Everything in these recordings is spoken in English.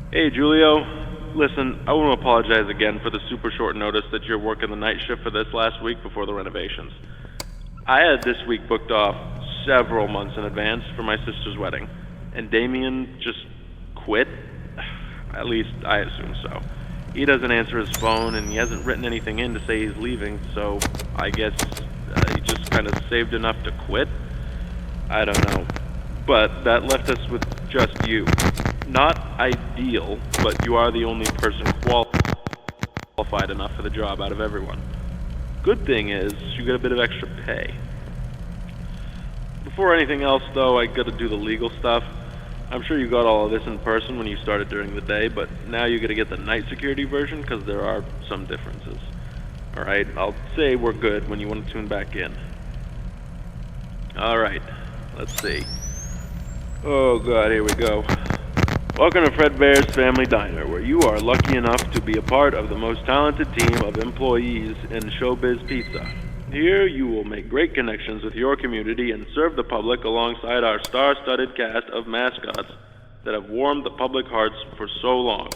Hey, Julio. Listen, I want to apologize again for the super short notice that you're working the night shift for this last week before the renovations. I had this week booked off several months in advance for my sister's wedding, and Damien just quit? At least I assume so. He doesn't answer his phone, and he hasn't written anything in to say he's leaving, so I guess he just kind of saved enough to quit? I don't know. But that left us with just you. Not ideal, but you are the only person qualified enough for the job out of everyone. Good thing is, you get a bit of extra pay. Before anything else, though, I gotta do the legal stuff. I'm sure you got all of this in person when you started during the day, but now you gotta get the night security version because there are some differences. Alright, I'll say we're good when you want to tune back in. Alright, let's see. Oh god, here we go. Welcome to Fredbears Family Diner, where you are lucky enough to be a part of the most talented team of employees in Showbiz Pizza. Here you will make great connections with your community and serve the public alongside our star-studded cast of mascots that have warmed the public hearts for so long.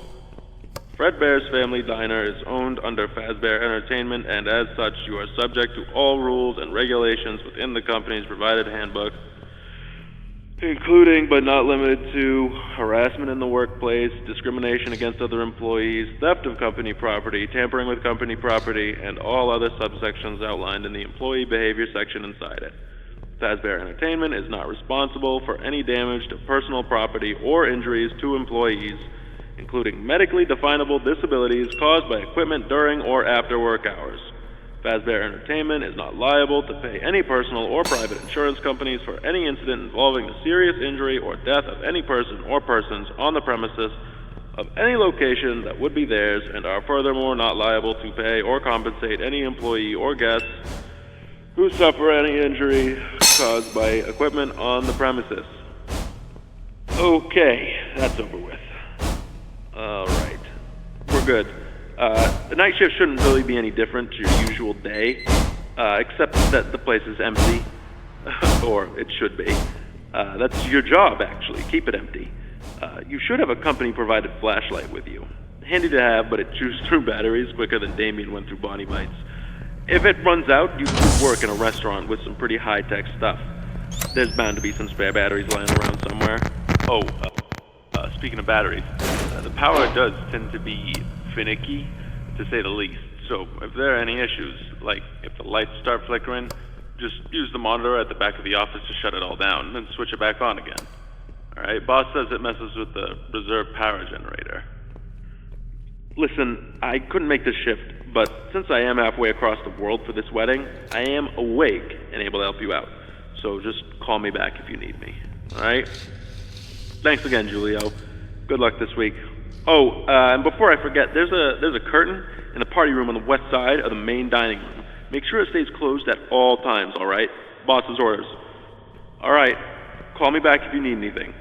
Fredbears Family Diner is owned under Fazbear Entertainment, and as such you are subject to all rules and regulations within the company's provided handbook, including but not limited to harassment in the workplace, discrimination against other employees, theft of company property, tampering with company property, and all other subsections outlined in the employee behavior section inside it. Fazbear Entertainment is not responsible for any damage to personal property or injuries to employees, including medically definable disabilities caused by equipment during or after work hours. Fazbear Entertainment is not liable to pay any personal or private insurance companies for any incident involving the serious injury or death of any person or persons on the premises of any location that would be theirs, and are furthermore not liable to pay or compensate any employee or guests who suffer any injury caused by equipment on the premises. Okay, that's over with. Alright, we're good. The night shift shouldn't really be any different to your usual day, except that the place is empty. Or it should be. That's your job, actually. Keep it empty. You should have a company-provided flashlight with you. Handy to have, but it chews through batteries quicker than Damien went through Bonnie Bites. If it runs out, you could work in a restaurant with some pretty high-tech stuff. There's bound to be some spare batteries lying around somewhere. Oh, speaking of batteries, the power does tend to be finicky, to say the least. So if there are any issues, like if the lights start flickering, just use the monitor at the back of the office to shut it all down, and then switch it back on again. Alright, boss says it messes with the reserve power generator. Listen, I couldn't make this shift, but since I am halfway across the world for this wedding, I am awake and able to help you out. So just call me back if you need me. Alright? Thanks again, Julio. Good luck this week. Oh, and before I forget, there's a curtain in the party room on the west side of the main dining room. Make sure it stays closed at all times, alright? Boss's orders. Alright, call me back if you need anything.